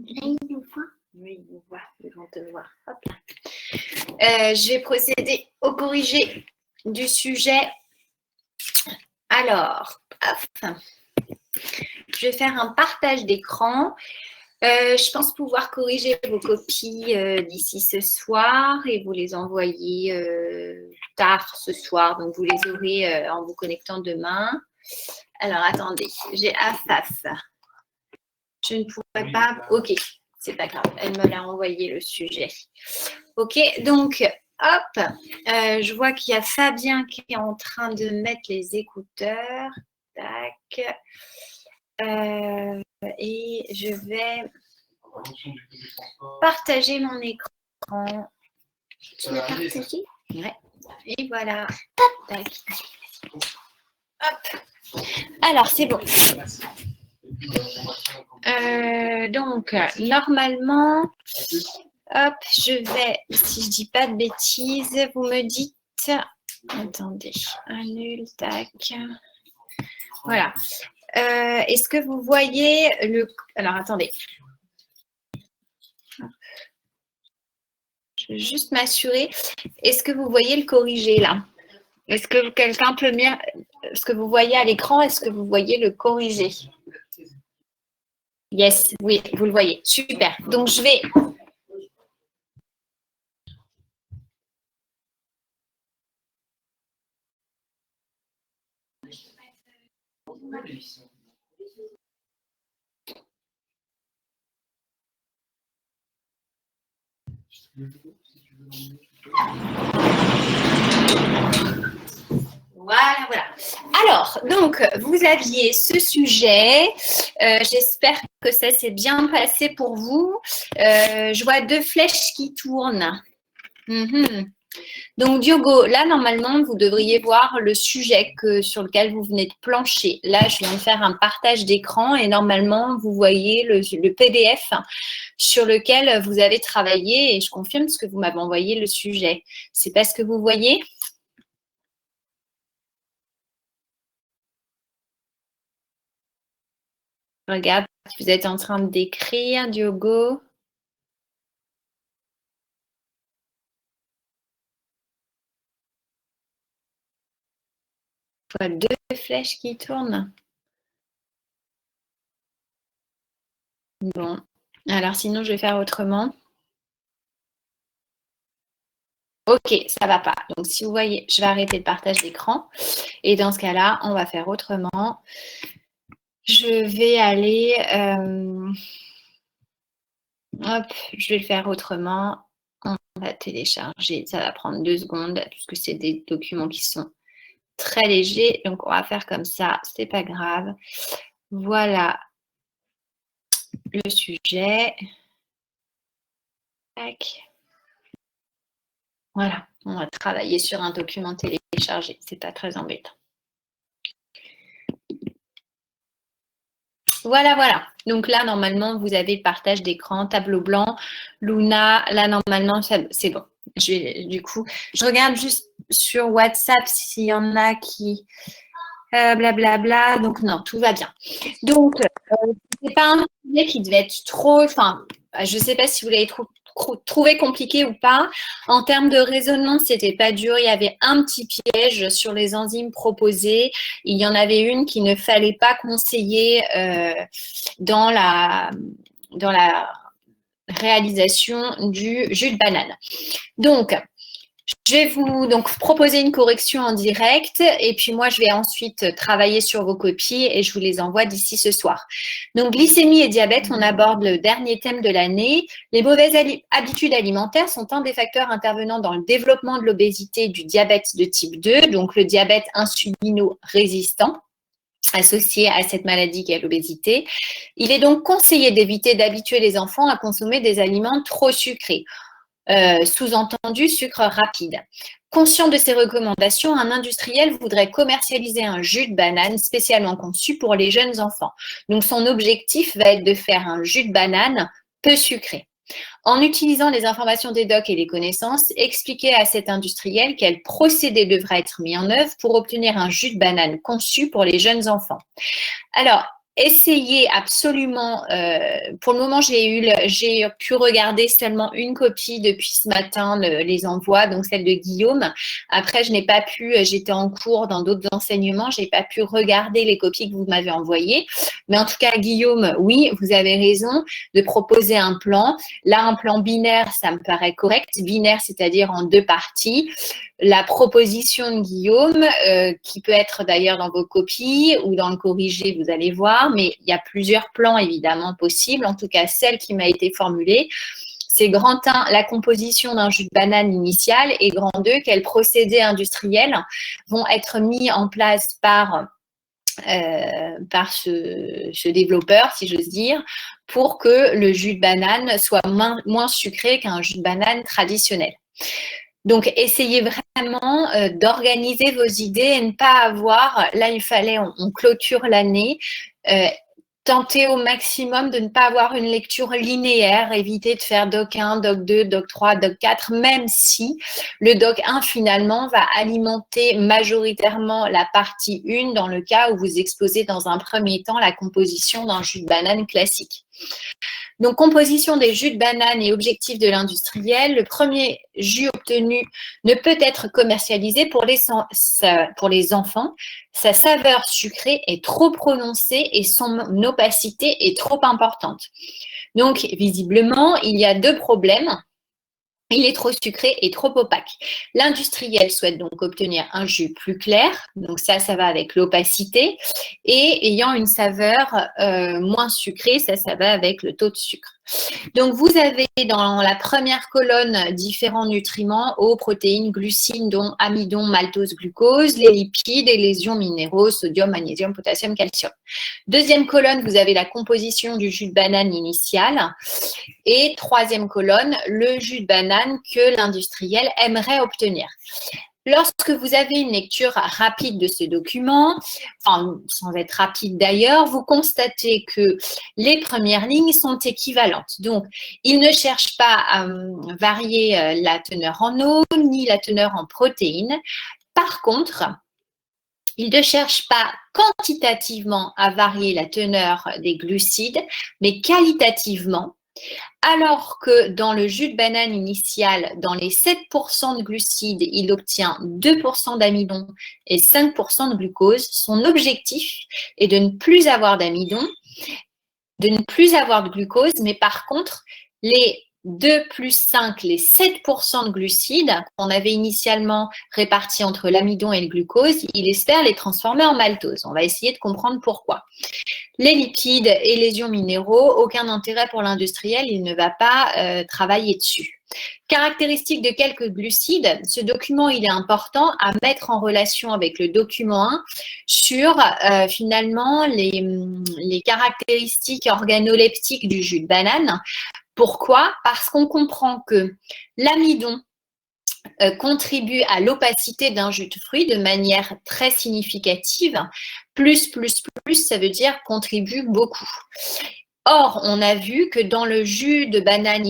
Là, ils nous voient. Oui, ils nous voient, ils vont te voir. Hop là. Je vais procéder au corrigé du sujet. Alors, hop. Je vais faire un partage d'écran. Je pense pouvoir corriger vos copies d'ici ce soir et vous les envoyer tard ce soir. Donc, vous les aurez en vous connectant demain. Alors, attendez, j'ai AFAF. Je ne pourrais pas… Ok, c'est pas grave. Elle me l'a envoyé le sujet. Ok, donc, hop. Je vois qu'il y a Fabien qui est en train de mettre les écouteurs. Tac. Et je vais partager mon écran. Tu l'as partagé? Ouais. Et voilà. Tac. Hop. Alors, c'est bon. Donc, normalement, hop, je vais, si je dis pas de bêtises, vous me dites, attendez, annule, tac. Voilà. Est-ce que vous voyez le… Alors, attendez. Je vais juste m'assurer. Est-ce que vous voyez le corrigé là? Est-ce que quelqu'un peut me dire ce que vous voyez à l'écran? Est-ce que vous voyez le corrigé? Yes, oui, vous le voyez. Super. Donc, je vais… Voilà, voilà. Alors, donc, vous aviez ce sujet. J'espère que ça s'est bien passé pour vous. Je vois 2 flèches qui tournent. Donc, Diogo, là, normalement, vous devriez voir le sujet sur lequel vous venez de plancher. Là, je viens de faire un partage d'écran et normalement, vous voyez le PDF sur lequel vous avez travaillé et je confirme ce que vous m'avez envoyé le sujet. C'est pas ce que vous voyez? Regarde, vous êtes en train d'écrire, Diogo. Je vois 2 flèches qui tournent. Bon, alors sinon, je vais faire autrement. Ok, ça va pas. Donc, si vous voyez, je vais arrêter le partage d'écran. Et dans ce cas-là, on va faire autrement. Je vais aller… hop, je vais le faire autrement. On va télécharger. Ça va prendre 2 secondes puisque c'est des documents qui sont très légers. Donc, on va faire comme ça. C'est pas grave. Voilà le sujet. Tac. Voilà, on va travailler sur un document téléchargé. C'est pas très embêtant. Voilà, voilà. Donc là, normalement, vous avez le partage d'écran, tableau blanc. Luna, là, normalement, c'est bon. Du coup, je regarde juste sur WhatsApp s'il y en a qui… blablabla. Donc, non, tout va bien. Donc, c'est pas un sujet qui devait être trop… Enfin, je ne sais pas si vous l'avez trouvé compliqué ou pas. En termes de raisonnement, c'était pas dur. Il y avait un petit piège sur les enzymes proposées. Il y en avait une qu'il ne fallait pas conseiller dans la réalisation du jus de banane. Donc, je vais vous proposer une correction en direct et puis moi, je vais ensuite travailler sur vos copies et je vous les envoie d'ici ce soir. Donc, glycémie et diabète, on aborde le dernier thème de l'année. Les mauvaises habitudes alimentaires sont un des facteurs intervenant dans le développement de l'obésité et du diabète de type 2, donc le diabète insulino-résistant associé à cette maladie qui est l'obésité. Il est donc conseillé d'éviter d'habituer les enfants à consommer des aliments trop sucrés. Sous-entendu sucre rapide. Conscient de ces recommandations, un industriel voudrait commercialiser un jus de banane spécialement conçu pour les jeunes enfants. Donc, son objectif va être de faire un jus de banane peu sucré. En utilisant les informations des docs et les connaissances, expliquer à cet industriel quel procédé devra être mis en œuvre pour obtenir un jus de banane conçu pour les jeunes enfants. Alors, essayez absolument, pour le moment, j'ai pu regarder seulement une copie depuis ce matin, les envois, donc celle de Guillaume. Après, je n'ai pas pu, j'étais en cours dans d'autres enseignements, je n'ai pas pu regarder les copies que vous m'avez envoyées. Mais en tout cas, Guillaume, oui, vous avez raison de proposer un plan. Là, un plan binaire, ça me paraît correct. Binaire, c'est-à-dire en 2 parties. La proposition de Guillaume, qui peut être d'ailleurs dans vos copies ou dans le corrigé, vous allez voir, mais il y a plusieurs plans évidemment possibles. En tout cas, celle qui m'a été formulée, c'est grand 1, la composition d'un jus de banane initial, et grand 2, quels procédés industriels vont être mis en place par ce développeur, si j'ose dire, pour que le jus de banane soit moins sucré qu'un jus de banane traditionnel. Donc, essayez vraiment d'organiser vos idées et ne pas avoir, là, on clôture l'année, tentez au maximum de ne pas avoir une lecture linéaire, évitez de faire doc 1, doc 2, doc 3, doc 4, même si le doc 1 finalement va alimenter majoritairement la partie 1 dans le cas où vous exposez dans un premier temps la composition d'un jus de banane classique. Donc, composition des jus de banane et objectifs de l'industriel. Le premier jus obtenu ne peut être commercialisé pour les enfants. Sa saveur sucrée est trop prononcée et son opacité est trop importante. Donc, visiblement, il y a 2 problèmes. Il est trop sucré et trop opaque. L'industriel souhaite donc obtenir un jus plus clair, donc ça va avec l'opacité, et ayant une saveur moins sucrée, ça va avec le taux de sucre. Donc, vous avez dans la première colonne différents nutriments, eau, protéines, glucides, dont amidon, maltose, glucose, les lipides et les ions minéraux, sodium, magnésium, potassium, calcium. Deuxième colonne, vous avez la composition du jus de banane initial. Et troisième colonne, le jus de banane que l'industriel aimerait obtenir. Lorsque vous avez une lecture rapide de ce document, enfin sans être rapide d'ailleurs, vous constatez que les premières lignes sont équivalentes. Donc, il ne cherche pas à varier la teneur en eau ni la teneur en protéines. Par contre, il ne cherche pas quantitativement à varier la teneur des glucides, mais qualitativement. Alors que dans le jus de banane initial, dans les 7% de glucides, il obtient 2% d'amidon et 5% de glucose. Son objectif est de ne plus avoir d'amidon, de ne plus avoir de glucose, mais par contre, les 2 plus 5, les 7% de glucides qu'on avait initialement répartis entre l'amidon et le glucose, il espère les transformer en maltose. On va essayer de comprendre pourquoi. Les lipides et les ions minéraux, aucun intérêt pour l'industriel, il ne va pas travailler dessus. Caractéristiques de quelques glucides, ce document il est important à mettre en relation avec le document 1 sur finalement les caractéristiques organoleptiques du jus de banane. Pourquoi? Parce qu'on comprend que l'amidon contribue à l'opacité d'un jus de fruits de manière très significative. Plus, ça veut dire contribue beaucoup. Or, on a vu que dans le jus de banane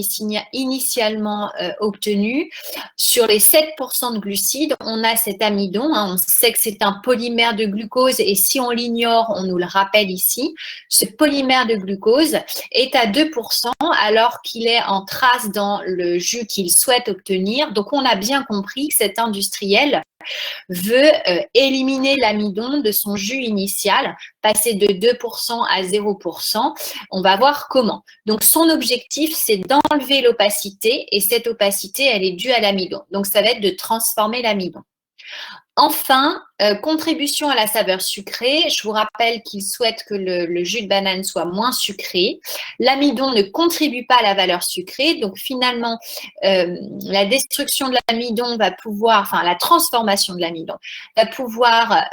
initialement obtenu, sur les 7% de glucides, on a cet amidon. On sait que c'est un polymère de glucose et si on l'ignore, on nous le rappelle ici. Ce polymère de glucose est à 2% alors qu'il est en trace dans le jus qu'il souhaite obtenir. Donc, on a bien compris que cet industriel veut éliminer l'amidon de son jus initial, passer de 2% à 0%. On va voir comment. Donc, son objectif, c'est d'enlever l'opacité et cette opacité, elle est due à l'amidon. Donc, ça va être de transformer l'amidon. Enfin, contribution à la saveur sucrée. Je vous rappelle qu'il souhaite que le jus de banane soit moins sucré. L'amidon ne contribue pas à la valeur sucrée. Donc, finalement, la destruction de l'amidon va pouvoir, enfin, la transformation de l'amidon va pouvoir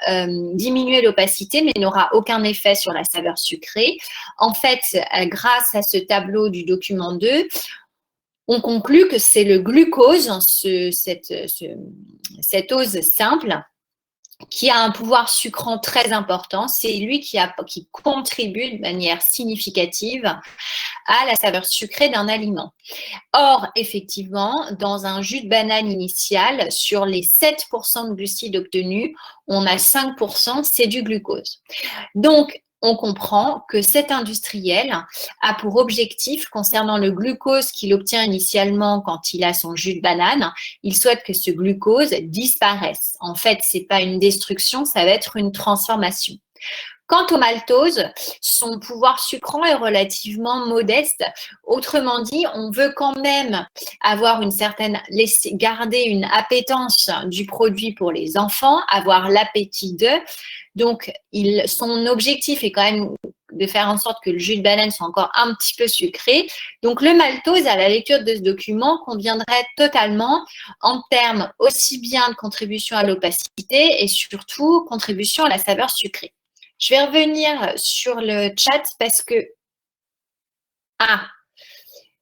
diminuer l'opacité, mais n'aura aucun effet sur la saveur sucrée. En fait, grâce à ce tableau du document 2, on conclut que c'est le glucose, cette ose simple, qui a un pouvoir sucrant très important. C'est lui qui contribue de manière significative à la saveur sucrée d'un aliment. Or, effectivement, dans un jus de banane initial, sur les 7% de glucides obtenus, on a 5%, c'est du glucose. Donc, on comprend que cet industriel a pour objectif, concernant le glucose qu'il obtient initialement quand il a son jus de banane, il souhaite que ce glucose disparaisse. En fait, ce n'est pas une destruction, ça va être une transformation. Quant au maltose, son pouvoir sucrant est relativement modeste. Autrement dit, on veut quand même avoir garder une appétence du produit pour les enfants, avoir l'appétit d'eux. Donc, son objectif est quand même de faire en sorte que le jus de banane soit encore un petit peu sucré. Donc, le maltose, à la lecture de ce document, conviendrait totalement en termes aussi bien de contribution à l'opacité et surtout contribution à la saveur sucrée. Je vais revenir sur le chat parce que… Ah,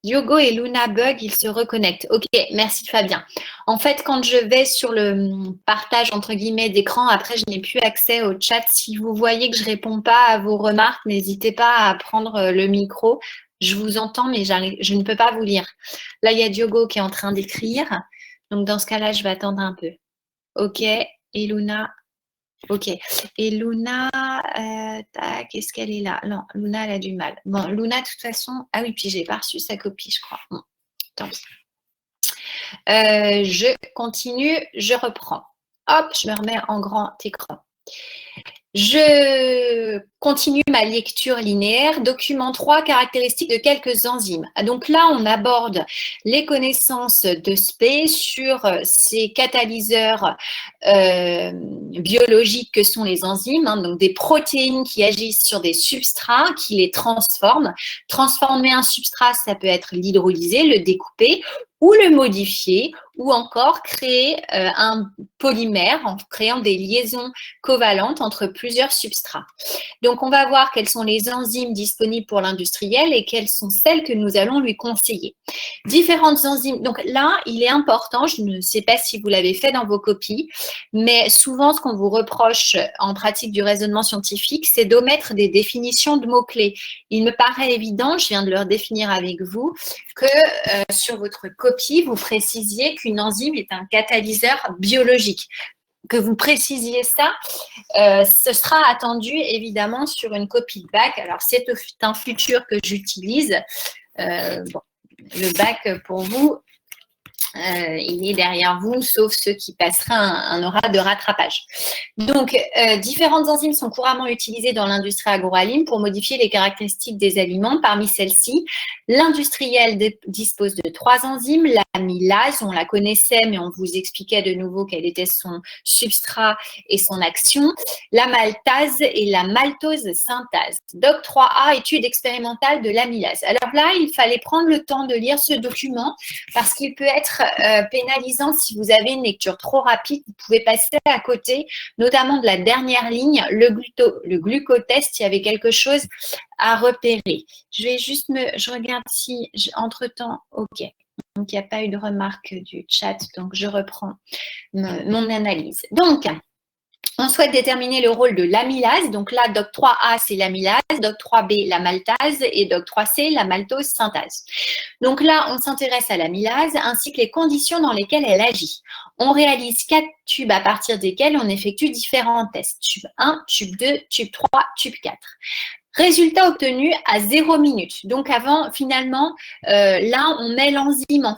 Diogo et Luna bug, ils se reconnectent. Ok, merci Fabien. En fait, quand je vais sur le partage entre guillemets d'écran, après, je n'ai plus accès au chat. Si vous voyez que je ne réponds pas à vos remarques, n'hésitez pas à prendre le micro. Je vous entends, mais je ne peux pas vous lire. Là, il y a Diogo qui est en train d'écrire. Donc, dans ce cas-là, je vais attendre un peu. Ok, et Luna… Ok. Et Luna, qu'est-ce qu'elle est là? Non, Luna, elle a du mal. Bon, Luna, de toute façon… Ah oui, puis j'ai pas reçu sa copie, je crois. Bon, tant pis. Je continue, je reprends. Hop, je me remets en grand écran. Je continue ma lecture linéaire. Document 3, caractéristiques de quelques enzymes. Donc là, on aborde les connaissances de SPE sur ces catalyseurs biologiques que sont les enzymes, hein, donc des protéines qui agissent sur des substrats, qui les transforment. Transformer un substrat, ça peut être l'hydrolyser, le découper, ou le modifier, ou encore créer un polymère en créant des liaisons covalentes entre plusieurs substrats. Donc, on va voir quelles sont les enzymes disponibles pour l'industriel et quelles sont celles que nous allons lui conseiller. Différentes enzymes. Donc là, il est important, je ne sais pas si vous l'avez fait dans vos copies, mais souvent, ce qu'on vous reproche en pratique du raisonnement scientifique, c'est d'omettre des définitions de mots-clés. Il me paraît évident, je viens de le redéfinir avec vous, que sur votre copie, vous précisiez qu'une enzyme est un catalyseur biologique. Que vous précisiez ça, ce sera attendu évidemment sur une copie de bac. Alors, c'est un futur que j'utilise. Bon, le bac pour vous, il est derrière vous, sauf ceux qui passeraient un aura de rattrapage. Donc, différentes enzymes sont couramment utilisées dans l'industrie agroalimentaire pour modifier les caractéristiques des aliments. Parmi celles-ci, l'industriel dispose de 3 enzymes. L'amylase, on la connaissait, mais on vous expliquait de nouveau quel était son substrat et son action. La maltase et la maltose synthase. Doc 3A, étude expérimentale de l'amylase. Alors là, il fallait prendre le temps de lire ce document parce qu'il peut être pénalisant si vous avez une lecture trop rapide. Vous pouvez passer à côté, notamment de la dernière ligne, le glucotest, il y avait quelque chose à repérer. Je vais juste je regarde si, entre-temps, ok. Donc, il n'y a pas eu de remarque du chat, donc je reprends mon analyse. Donc, on souhaite déterminer le rôle de l'amylase. Donc là, doc 3A, c'est l'amylase, doc 3B, la maltase et doc 3C, la maltose synthase. Donc là, on s'intéresse à l'amylase ainsi que les conditions dans lesquelles elle agit. On réalise 4 tubes à partir desquels on effectue différents tests. Tube 1, tube 2, tube 3, tube 4. Résultat obtenu à 0 minute. Donc avant, finalement, là, on met l'enzyme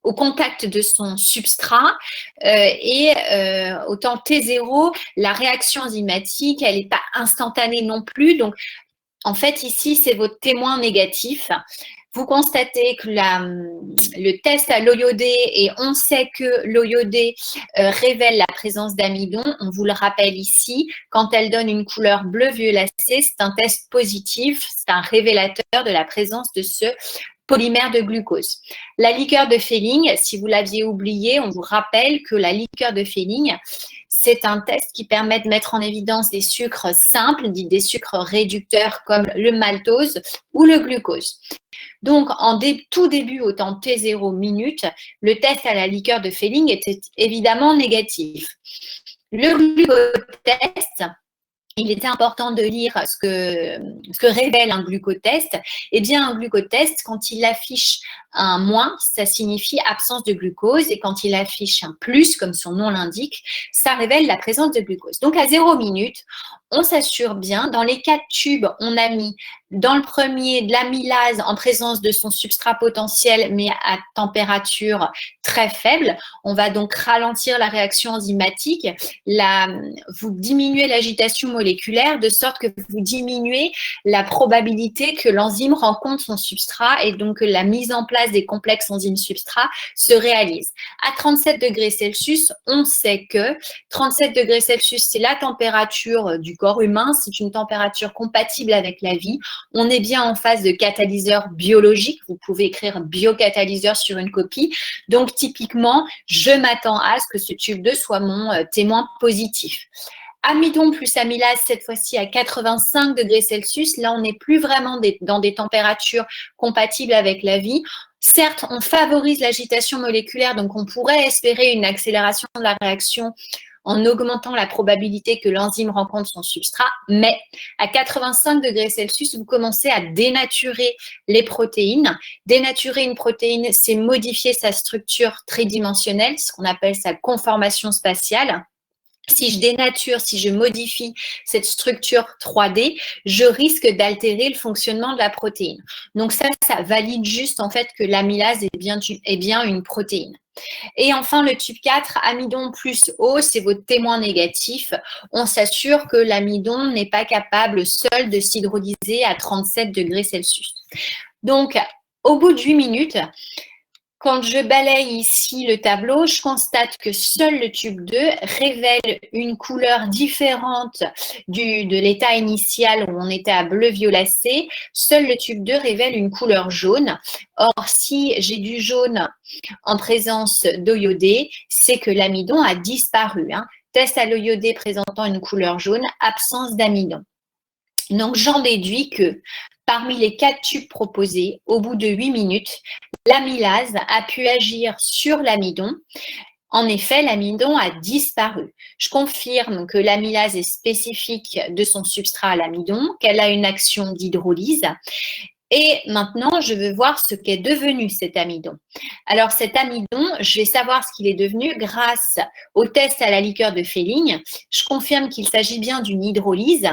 au contact de son substrat et au temps T0, la réaction enzymatique, elle n'est pas instantanée non plus. Donc, en fait, ici, c'est votre témoin négatif. Vous constatez que le test à l'eau iodée, et on sait que l'eau iodée révèle la présence d'amidon. On vous le rappelle ici, quand elle donne une couleur bleu-violacée, c'est un test positif, c'est un révélateur de la présence de ce polymère de glucose. La liqueur de Fehling, si vous l'aviez oublié, on vous rappelle que la liqueur de Fehling, c'est un test qui permet de mettre en évidence des sucres simples, des sucres réducteurs comme le maltose ou le glucose. Donc, en tout début, au temps T0 minutes, le test à la liqueur de Fehling était évidemment négatif. Le glucotest, il était important de lire ce que révèle un glucotest. Eh bien, un glucotest, quand il affiche un moins, ça signifie absence de glucose. Et quand il affiche un plus, comme son nom l'indique, ça révèle la présence de glucose. Donc, à 0 minute, on s'assure bien. Dans les 4 tubes, on a mis dans le premier de l'amylase en présence de son substrat potentiel, mais à température très faible. On va donc ralentir la réaction enzymatique. Vous diminuez l'agitation moléculaire de sorte que vous diminuez la probabilité que l'enzyme rencontre son substrat et donc que la mise en place des complexes enzymes-substrat se réalise. À 37 degrés Celsius, on sait que 37 degrés Celsius, c'est la température du corps humain, c'est une température compatible avec la vie. On est bien en phase de catalyseur biologique. Vous pouvez écrire biocatalyseur sur une copie. Donc, typiquement, je m'attends à ce que ce tube 2 soit mon témoin positif. Amidon plus amylase, cette fois-ci à 85 degrés Celsius. Là, on n'est plus vraiment dans des températures compatibles avec la vie. Certes, on favorise l'agitation moléculaire, donc on pourrait espérer une accélération de la réaction en augmentant la probabilité que l'enzyme rencontre son substrat, mais à 85 degrés Celsius, vous commencez à dénaturer les protéines. Dénaturer une protéine, c'est modifier sa structure tridimensionnelle, ce qu'on appelle sa conformation spatiale. Si je dénature, si je modifie cette structure 3D, je risque d'altérer le fonctionnement de la protéine. Donc ça valide juste en fait que l'amylase est bien une protéine. Et enfin, le tube 4, amidon plus eau, c'est votre témoin négatif. On s'assure que l'amidon n'est pas capable seul de s'hydrolyser à 37 degrés Celsius. Donc, au bout de 8 minutes, quand je balaye ici le tableau, je constate que seul le tube 2 révèle une couleur différente de l'état initial où on était à bleu violacé. Seul le tube 2 révèle une couleur jaune. Or, si j'ai du jaune en présence d'eau iodée, c'est que l'amidon a disparu. Test à l'eau iodée présentant une couleur jaune, absence d'amidon. Donc, j'en déduis que parmi les 4 tubes proposés, au bout de 8 minutes, l'amylase a pu agir sur l'amidon. En effet, l'amidon a disparu. Je confirme que l'amylase est spécifique de son substrat à l'amidon, qu'elle a une action d'hydrolyse. Et maintenant, je veux voir ce qu'est devenu cet amidon. Alors, cet amidon, je vais savoir ce qu'il est devenu grâce au test à la liqueur de Fehling. Je confirme qu'il s'agit bien d'une hydrolyse.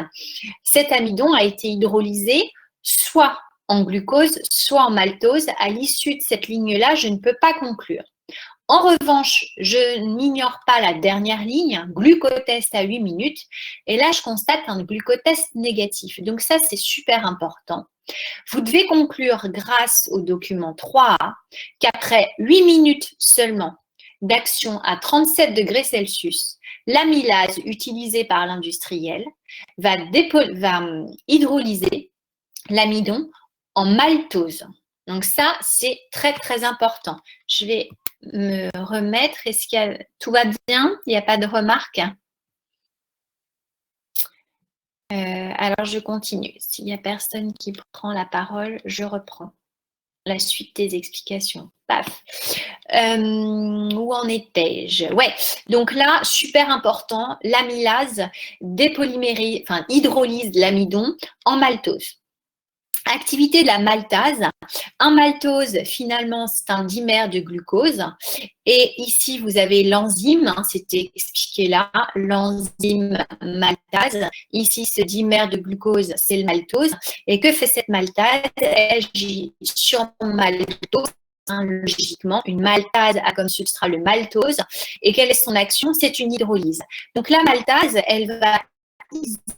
Cet amidon a été hydrolysé soit en glucose, soit en maltose. À l'issue de cette ligne-là, je ne peux pas conclure. En revanche, je n'ignore pas la dernière ligne, glucotest à 8 minutes. Et là, je constate un glucotest négatif. Donc ça, c'est super important. Vous devez conclure grâce au document 3A qu'après 8 minutes seulement d'action à 37 degrés Celsius, l'amylase utilisée par l'industriel va hydrolyser l'amidon en maltose. Donc ça, c'est très, très important. Je vais me remettre. Est-ce qu'il y a... Tout va bien? Il n'y a pas de remarques? Alors, je continue. S'il n'y a personne qui prend la parole, je reprends la suite des explications. Paf. Où en étais-je? Ouais. Donc là, super important, l'amylase hydrolyse l'amidon en maltose. Activité de la maltase. Un maltose, finalement, c'est un dimère de glucose. Et ici, vous avez l'enzyme, c'était expliqué là, l'enzyme maltase. Ici, ce dimère de glucose, c'est le maltose. Et que fait cette maltase? Elle agit sur maltose. Logiquement, une maltase a comme substrat le maltose. Et quelle est son action? C'est une hydrolyse. Donc la maltase, elle va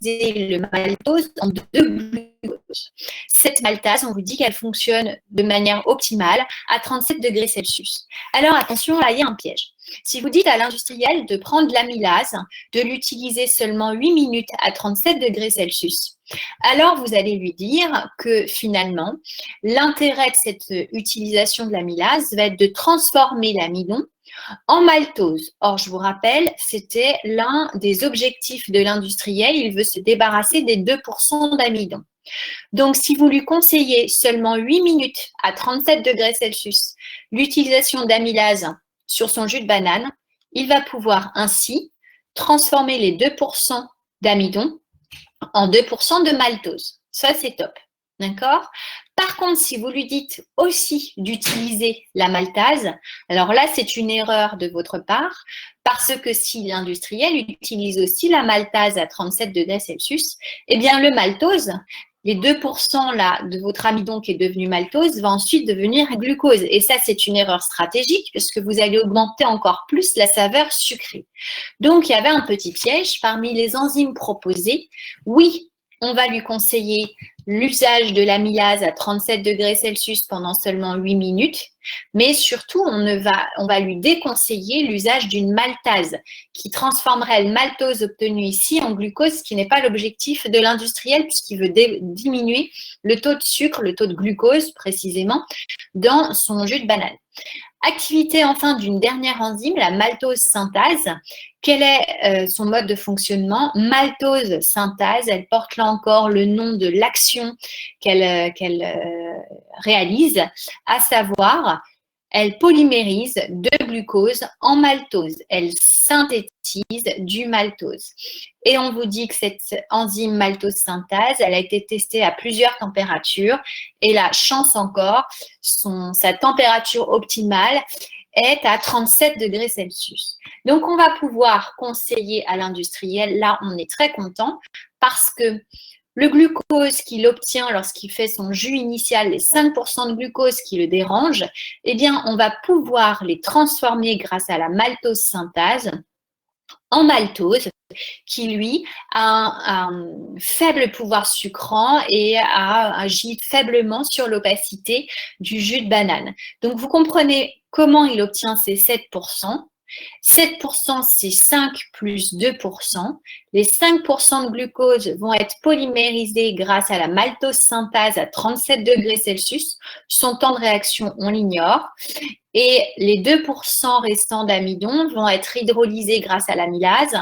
le maltose en 2 glucoses. Cette maltase, on vous dit qu'elle fonctionne de manière optimale à 37 degrés Celsius. Alors attention, là, il y a un piège. Si vous dites à l'industriel de prendre l'amylase, de l'utiliser seulement 8 minutes à 37 degrés Celsius, alors vous allez lui dire que finalement, l'intérêt de cette utilisation de l'amylase va être de transformer l'amidon en maltose. Or, je vous rappelle, c'était l'un des objectifs de l'industriel. Il veut se débarrasser des 2% d'amidon. Donc, si vous lui conseillez seulement 8 minutes à 37 degrés Celsius l'utilisation d'amylase sur son jus de banane, il va pouvoir ainsi transformer les 2% d'amidon en 2% de maltose. Ça, c'est top. D'accord? Par contre, si vous lui dites aussi d'utiliser la maltase, alors là, c'est une erreur de votre part, parce que si l'industriel utilise aussi la maltase à 37 degrés Celsius, eh bien le maltose, les 2% là de votre amidon qui est devenu maltose va ensuite devenir glucose. Et ça, c'est une erreur stratégique puisque vous allez augmenter encore plus la saveur sucrée. Donc, il y avait un petit piège parmi les enzymes proposées. Oui, on va lui conseiller l'usage de l'amylase à 37 degrés Celsius pendant seulement 8 minutes, mais surtout, on va lui déconseiller l'usage d'une maltase qui transformerait le maltose obtenu ici en glucose, ce qui n'est pas l'objectif de l'industriel puisqu'il veut diminuer le taux de sucre, le taux de glucose précisément, dans son jus de banane. Activité enfin d'une dernière enzyme, la maltose synthase. Quel est son mode de fonctionnement? Maltose synthase, elle porte là encore le nom de l'action qu'elle réalise, à savoir, elle polymérise de glucose en maltose. Elle synthétise du maltose. Et on vous dit que cette enzyme maltose synthase, elle a été testée à plusieurs températures. Et la chance encore, sa température optimale est à 37 degrés Celsius. Donc, on va pouvoir conseiller à l'industriel, là, on est très content, parce que le glucose qu'il obtient lorsqu'il fait son jus initial, les 5% de glucose qui le dérange, eh bien, on va pouvoir les transformer grâce à la maltose synthase en maltose, qui lui a un faible pouvoir sucrant et agit faiblement sur l'opacité du jus de banane. Donc, vous comprenez comment il obtient ces 7%. 7%, c'est 5 plus 2%. Les 5% de glucose vont être polymérisés grâce à la maltose synthase à 37 degrés Celsius. Son temps de réaction, on l'ignore. Et les 2% restants d'amidon vont être hydrolysés grâce à l'amylase.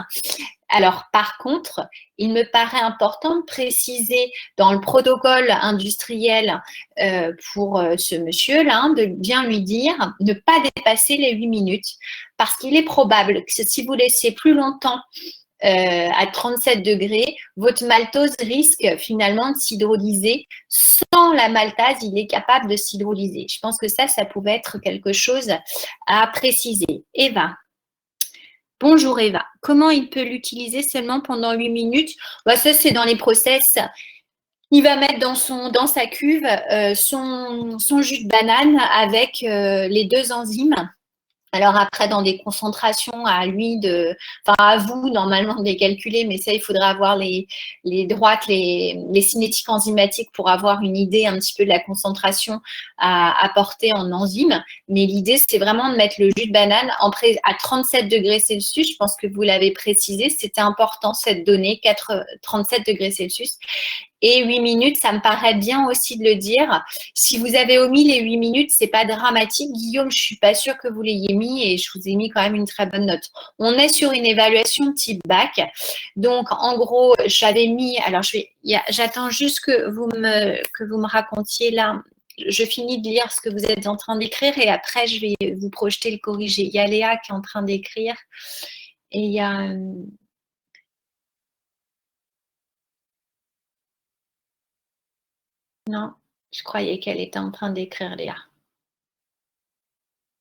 Alors, par contre, il me paraît important de préciser dans le protocole industriel pour ce monsieur-là, de bien lui dire ne pas dépasser les 8 minutes, parce qu'il est probable que si vous laissez plus longtemps à 37 degrés, votre maltose risque finalement de s'hydrolyser. Sans la maltase, il est capable de s'hydrolyser. Je pense que ça pouvait être quelque chose à préciser. Eva. Bonjour Eva. Comment il peut l'utiliser seulement pendant 8 minutes? Ça, c'est dans les process. Il va mettre dans sa cuve son jus de banane avec les deux enzymes. Alors après, dans des concentrations à lui, à vous normalement de les calculer, mais ça, il faudra avoir les droites, les cinétiques enzymatiques pour avoir une idée un petit peu de la concentration à apporter en enzymes. Mais l'idée, c'est vraiment de mettre le jus de banane à 37 degrés Celsius. Je pense que vous l'avez précisé, c'était important cette donnée, 37 degrés Celsius. Et 8 minutes, ça me paraît bien aussi de le dire. Si vous avez omis les 8 minutes, c'est pas dramatique. Guillaume, je suis pas sûre que vous l'ayez mis et je vous ai mis quand même une très bonne note. On est sur une évaluation type bac. Donc, en gros, j'avais mis, alors j'attends juste que vous me racontiez là. Je finis de lire ce que vous êtes en train d'écrire et après, je vais vous projeter le corrigé. Il y a Léa qui est en train d'écrire et il y a... Non, je croyais qu'elle était en train d'écrire, Léa.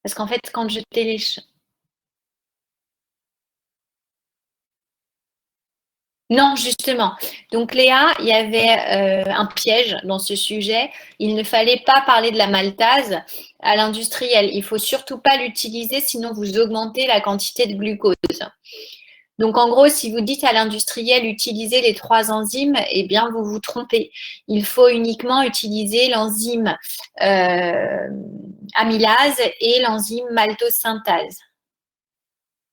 Parce qu'en fait, quand je télécharge... Non, justement. Donc, Léa, il y avait un piège dans ce sujet. Il ne fallait pas parler de la maltase à l'industriel. Il ne faut surtout pas l'utiliser, sinon vous augmentez la quantité de glucose. Donc, en gros, si vous dites à l'industriel utiliser les 3 enzymes, eh bien, vous vous trompez. Il faut uniquement utiliser l'enzyme amylase et l'enzyme maltose synthase.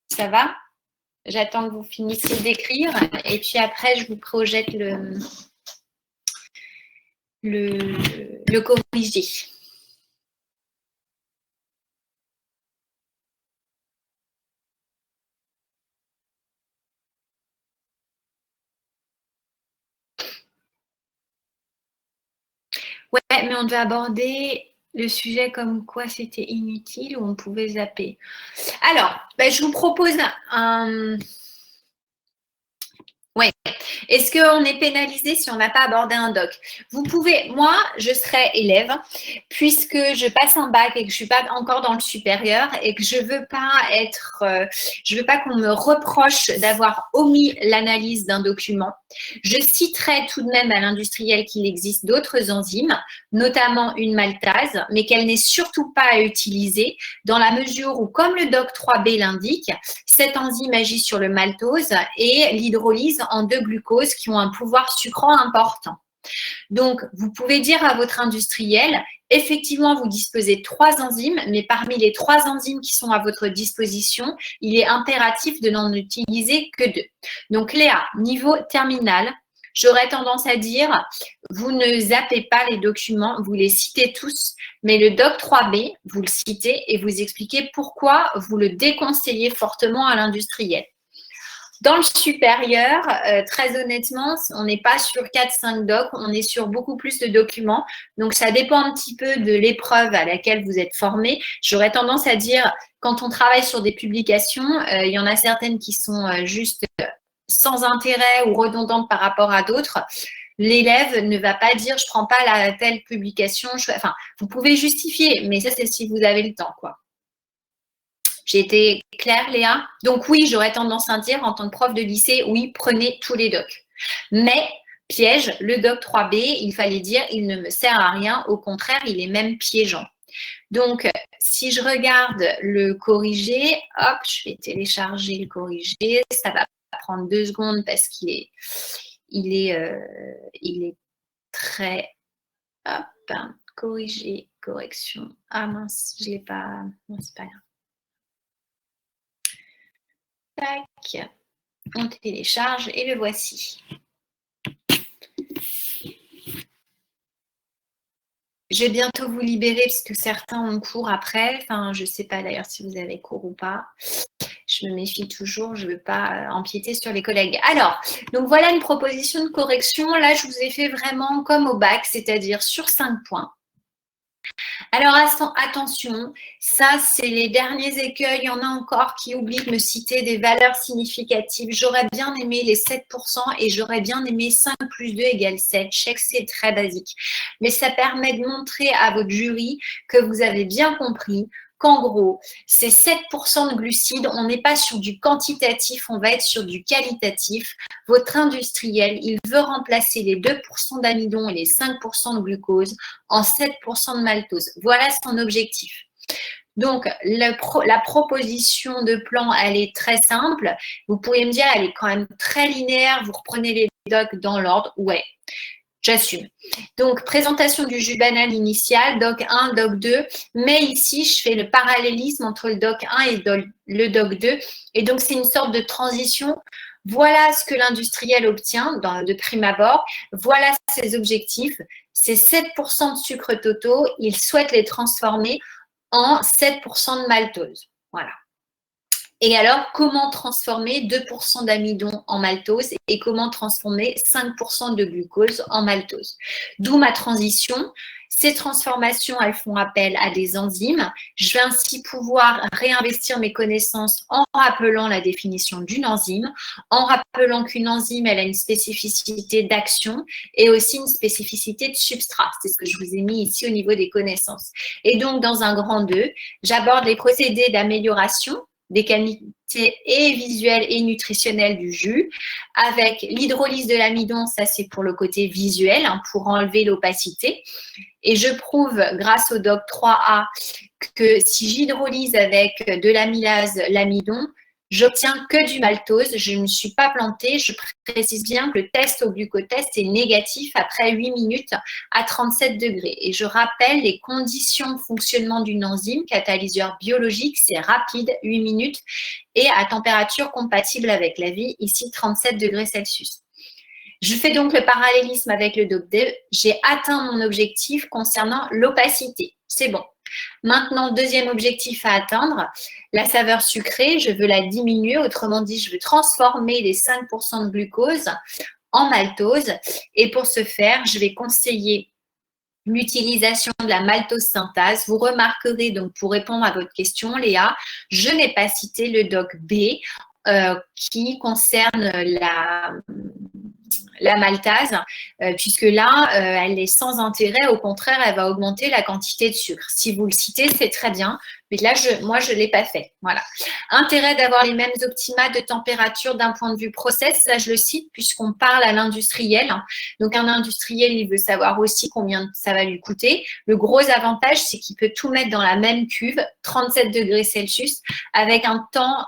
Ça va? J'attends que vous finissiez d'écrire et puis après, je vous projette le corrigé. Ouais, mais on devait aborder le sujet comme quoi c'était inutile ou on pouvait zapper. Alors, je vous propose un... Ouais, Est-ce qu'on est pénalisé si on n'a pas abordé un doc? Vous pouvez, moi, je serai élève puisque je passe un bac et que je suis pas encore dans le supérieur et que je veux pas qu'on me reproche d'avoir omis l'analyse d'un document. Je citerai tout de même à l'industriel qu'il existe d'autres enzymes, notamment une maltase, mais qu'elle n'est surtout pas à utiliser dans la mesure où, comme le doc 3B l'indique, cette enzyme agit sur le maltose et l'hydrolyse en 2-glucose qui ont un pouvoir sucrant important. Donc, vous pouvez dire à votre industriel, effectivement, vous disposez de 3 enzymes, mais parmi les 3 enzymes qui sont à votre disposition, il est impératif de n'en utiliser que 2. Donc, Léa, niveau terminal, j'aurais tendance à dire, vous ne zappez pas les documents, vous les citez tous, mais le doc 3B, vous le citez et vous expliquez pourquoi vous le déconseillez fortement à l'industriel. Dans le supérieur, très honnêtement, on n'est pas sur 4-5 docs, on est sur beaucoup plus de documents. Donc, ça dépend un petit peu de l'épreuve à laquelle vous êtes formé. J'aurais tendance à dire, quand on travaille sur des publications, il y en a certaines qui sont juste sans intérêt ou redondantes par rapport à d'autres. L'élève ne va pas dire, je ne prends pas la telle publication. Enfin, vous pouvez justifier, mais ça, c'est si vous avez le temps, quoi. J'ai été claire, Léa? Donc oui, j'aurais tendance à dire en tant que prof de lycée, oui, prenez tous les docs. Mais, piège, le doc 3B, il fallait dire, il ne me sert à rien, au contraire, il est même piégeant. Donc, si je regarde le corrigé, hop, je vais télécharger le corrigé, ça va prendre 2 secondes parce qu'il est très, hop, corrigé, correction. Ah mince, je ne l'ai pas, non, c'est pas grave. Tac, on télécharge et le voici. Je vais bientôt vous libérer parce que certains ont cours après. Enfin, je ne sais pas d'ailleurs si vous avez cours ou pas. Je me méfie toujours, je ne veux pas empiéter sur les collègues. Alors, donc voilà une proposition de correction. Là, je vous ai fait vraiment comme au bac, c'est-à-dire sur 5 points. Alors attention, ça c'est les derniers écueils, il y en a encore qui oublient de me citer des valeurs significatives. J'aurais bien aimé les 7% et j'aurais bien aimé 5 plus 2 égale 7. Je sais que c'est très basique, mais ça permet de montrer à votre jury que vous avez bien compris qu'en gros, c'est 7% de glucides, on n'est pas sur du quantitatif, on va être sur du qualitatif. Votre industriel, il veut remplacer les 2% d'amidon et les 5% de glucose en 7% de maltose. Voilà son objectif. Donc, la proposition de plan, elle est très simple. Vous pouvez me dire, elle est quand même très linéaire. Vous reprenez les docs dans l'ordre. Ouais, j'assume. Donc, présentation du jus banane initial, doc 1, doc 2. Mais ici, je fais le parallélisme entre le doc 1 et le doc 2. Et donc, c'est une sorte de transition. Voilà ce que l'industriel obtient de prime abord. Voilà ses objectifs. C'est 7% de sucre totaux. Il souhaite les transformer en 7% de maltose. Voilà. Et alors, comment transformer 2% d'amidon en maltose et comment transformer 5% de glucose en maltose? D'où ma transition. Ces transformations, elles font appel à des enzymes. Je vais ainsi pouvoir réinvestir mes connaissances en rappelant la définition d'une enzyme, en rappelant qu'une enzyme, elle a une spécificité d'action et aussi une spécificité de substrat. C'est ce que je vous ai mis ici au niveau des connaissances. Et donc, dans un grand 2, j'aborde les procédés d'amélioration des qualités et visuelles et nutritionnelles du jus, avec l'hydrolyse de l'amidon, ça c'est pour le côté visuel, pour enlever l'opacité. Et je prouve, grâce au doc 3A, que si j'hydrolyse avec de l'amylase l'amidon, j'obtiens que du maltose. Je ne me suis pas plantée. Je précise bien que le test au glucotest est négatif après 8 minutes à 37 degrés. Et je rappelle les conditions de fonctionnement d'une enzyme, catalyseur biologique, c'est rapide, 8 minutes, et à température compatible avec la vie, ici 37 degrés Celsius. Je fais donc le parallélisme avec le doc 2. J'ai atteint mon objectif concernant l'opacité. C'est bon. Maintenant, deuxième objectif à atteindre, la saveur sucrée, je veux la diminuer. Autrement dit, je veux transformer les 5% de glucose en maltose. Et pour ce faire, je vais conseiller l'utilisation de la maltose synthase. Vous remarquerez donc, pour répondre à votre question, Léa, je n'ai pas cité le doc B qui concerne la maltase, puisque là, elle est sans intérêt. Au contraire, elle va augmenter la quantité de sucre. Si vous le citez, c'est très bien. Mais là, moi, je ne l'ai pas fait. Voilà. Intérêt d'avoir les mêmes optima de température d'un point de vue process. Là, je le cite puisqu'on parle à l'industriel. Donc, un industriel, il veut savoir aussi combien ça va lui coûter. Le gros avantage, c'est qu'il peut tout mettre dans la même cuve, 37 degrés Celsius, avec un temps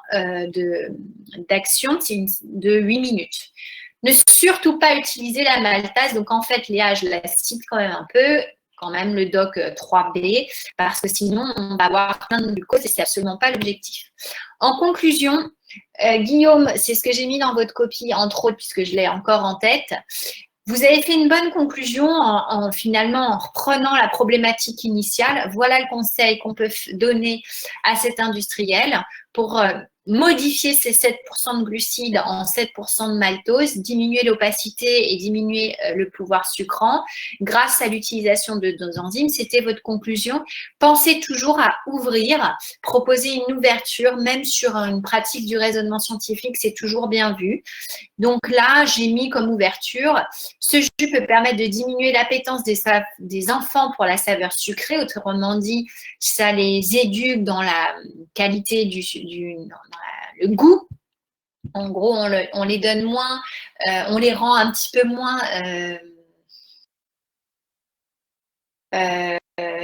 d'action de 8 minutes. Ne surtout pas utiliser la maltase. Donc, en fait, Léa, je la cite quand même un peu, quand même le doc 3B, parce que sinon, on va avoir plein de glucose et c'est absolument pas l'objectif. En conclusion, Guillaume, c'est ce que j'ai mis dans votre copie, entre autres, puisque je l'ai encore en tête. Vous avez fait une bonne conclusion finalement en reprenant la problématique initiale. Voilà le conseil qu'on peut donner à cet industriel pour modifier ces 7% de glucides en 7% de maltose, diminuer l'opacité et diminuer le pouvoir sucrant grâce à l'utilisation de nos enzymes. C'était votre conclusion. Pensez toujours à ouvrir, proposer une ouverture, même sur une pratique du raisonnement scientifique, c'est toujours bien vu. Donc là, j'ai mis comme ouverture, ce jus peut permettre de diminuer l'appétence des enfants pour la saveur sucrée. Autrement dit, ça les éduque dans la qualité le goût. En gros, on les donne moins, on les rend un petit peu moins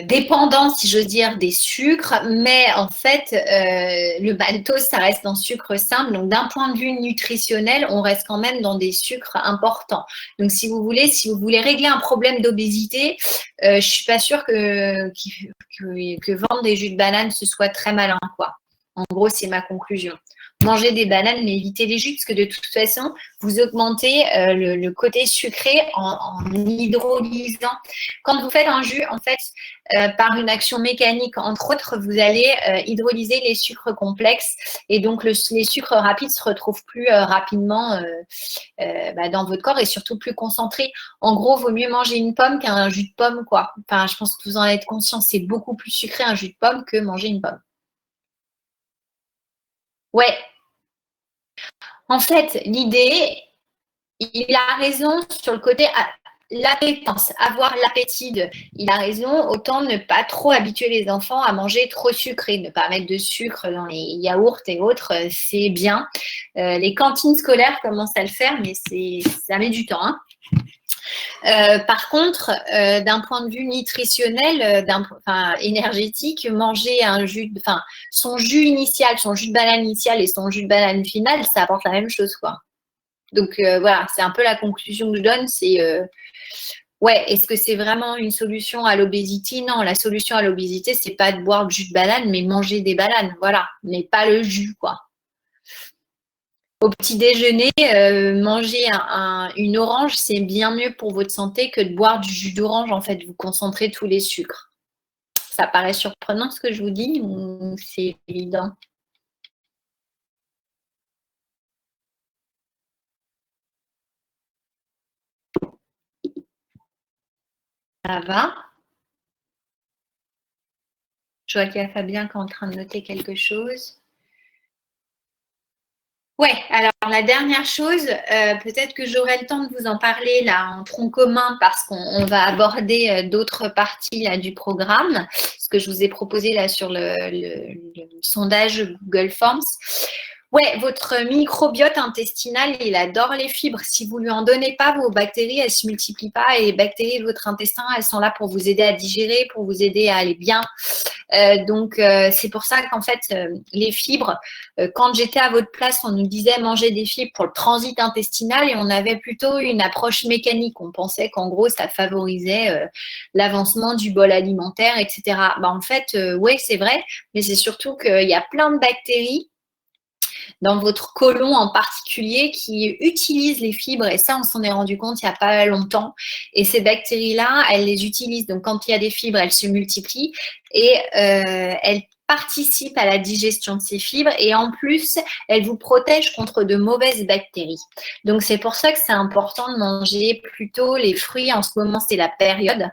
dépendant, si j'ose dire, des sucres, mais en fait, le maltose, ça reste un sucre simple. Donc, d'un point de vue nutritionnel, on reste quand même dans des sucres importants. Donc, si vous voulez régler un problème d'obésité, je suis pas sûre que vendre des jus de banane, ce soit très malin, quoi. En gros, c'est ma conclusion. Mangez des bananes, mais évitez les jus, parce que de toute façon, vous augmentez le côté sucré en hydrolysant. Quand vous faites un jus, en fait, par une action mécanique, entre autres, vous allez hydrolyser les sucres complexes et donc les sucres rapides se retrouvent plus rapidement dans votre corps et surtout plus concentrés. En gros, il vaut mieux manger une pomme qu'un jus de pomme, quoi. Enfin, je pense que vous en êtes conscient, c'est beaucoup plus sucré un jus de pomme que manger une pomme. Ouais. En fait, l'idée, il a raison sur le côté l'appétence, avoir l'appétit. Il a raison, autant ne pas trop habituer les enfants à manger trop sucré, ne pas mettre de sucre dans les yaourts et autres, c'est bien. Les cantines scolaires commencent à le faire, mais ça met du temps, hein. Par contre, d'un point de vue nutritionnel, énergétique, manger son jus initial, son jus de banane initial et son jus de banane final, ça apporte la même chose, quoi. Donc voilà, c'est un peu la conclusion que je donne, c'est est-ce que c'est vraiment une solution à l'obésité? Non, la solution à l'obésité, c'est pas de boire du jus de banane, mais manger des bananes, voilà, mais pas le jus, quoi. Au petit déjeuner, manger une orange, c'est bien mieux pour votre santé que de boire du jus d'orange. En fait, vous concentrez tous les sucres. Ça paraît surprenant ce que je vous dis ou c'est évident? Ça va? Je vois qu'il y a Fabien qui est en train de noter quelque chose. Ouais, alors la dernière chose, peut-être que j'aurai le temps de vous en parler là en tronc commun parce qu'on va aborder d'autres parties là, du programme, ce que je vous ai proposé là sur le sondage Google Forms. Ouais, votre microbiote intestinal, il adore les fibres. Si vous lui en donnez pas, vos bactéries, elles ne se multiplient pas et les bactéries de votre intestin, elles sont là pour vous aider à digérer, pour vous aider à aller bien. Donc, c'est pour ça qu'en fait, les fibres, quand j'étais à votre place, on nous disait manger des fibres pour le transit intestinal et on avait plutôt une approche mécanique. On pensait qu'en gros, ça favorisait l'avancement du bol alimentaire, etc. En fait, oui, c'est vrai, mais c'est surtout qu'il y a plein de bactéries dans votre côlon en particulier qui utilisent les fibres et ça on s'en est rendu compte il n'y a pas longtemps et ces bactéries-là elles les utilisent donc quand il y a des fibres elles se multiplient et elles participent à la digestion de ces fibres et en plus elles vous protègent contre de mauvaises bactéries. Donc c'est pour ça que c'est important de manger plutôt les fruits. En ce moment c'est la période.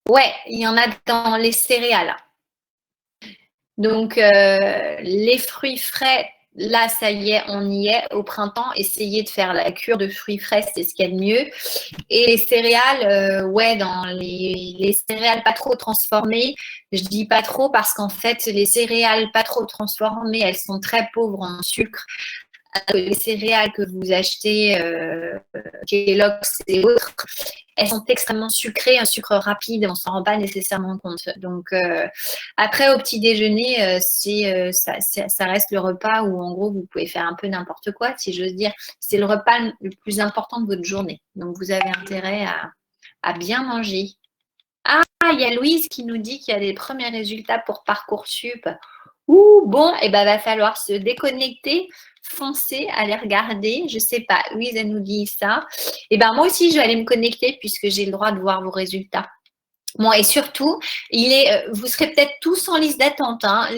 Ouais, il y en a dans les céréales. Donc, les fruits frais, là, ça y est, on y est. Au printemps, essayez de faire la cure de fruits frais, c'est ce qu'il y a de mieux. Et les céréales, ouais, dans les céréales pas trop transformées, je dis pas trop parce qu'en fait, les céréales pas trop transformées, elles sont très pauvres en sucre. Les céréales que vous achetez, Kellogg's et autres, elles sont extrêmement sucrées, un sucre rapide, on s'en rend pas nécessairement compte. Donc après au petit déjeuner, ça reste le repas où en gros vous pouvez faire un peu n'importe quoi, si j'ose dire. C'est le repas le plus important de votre journée. Donc vous avez intérêt à bien manger. Ah, il y a Louise qui nous dit qu'il y a des premiers résultats pour Parcoursup. Ouh, bon, et ben va falloir se déconnecter, foncer, aller regarder. Je sais pas, Louise, elle nous dit ça. Et ben moi aussi, je vais aller me connecter puisque j'ai le droit de voir vos résultats. Bon, et surtout, vous serez peut-être tous en liste d'attente. Hein.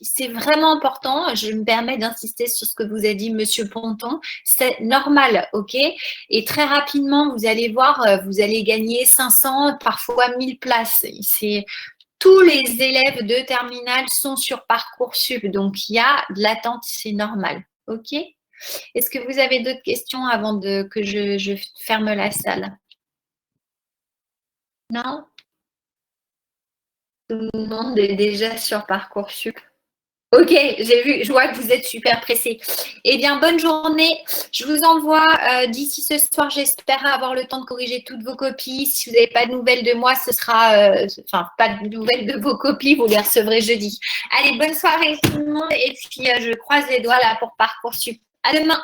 C'est vraiment important. Je me permets d'insister sur ce que vous a dit Monsieur Ponton. C'est normal, ok? Et très rapidement, vous allez voir, vous allez gagner 500, parfois 1000 places. Tous les élèves de terminale sont sur Parcoursup, donc il y a de l'attente, c'est normal, ok? Est-ce que vous avez d'autres questions avant que je ferme la salle? Non? Tout le monde est déjà sur Parcoursup. Ok, j'ai vu, je vois que vous êtes super pressés. Eh bien, bonne journée. Je vous envoie d'ici ce soir, j'espère avoir le temps de corriger toutes vos copies. Si vous n'avez pas de nouvelles de moi, ce sera, enfin, pas de nouvelles de vos copies, vous les recevrez jeudi. Allez, bonne soirée tout le monde et puis je croise les doigts là pour Parcoursup. À demain.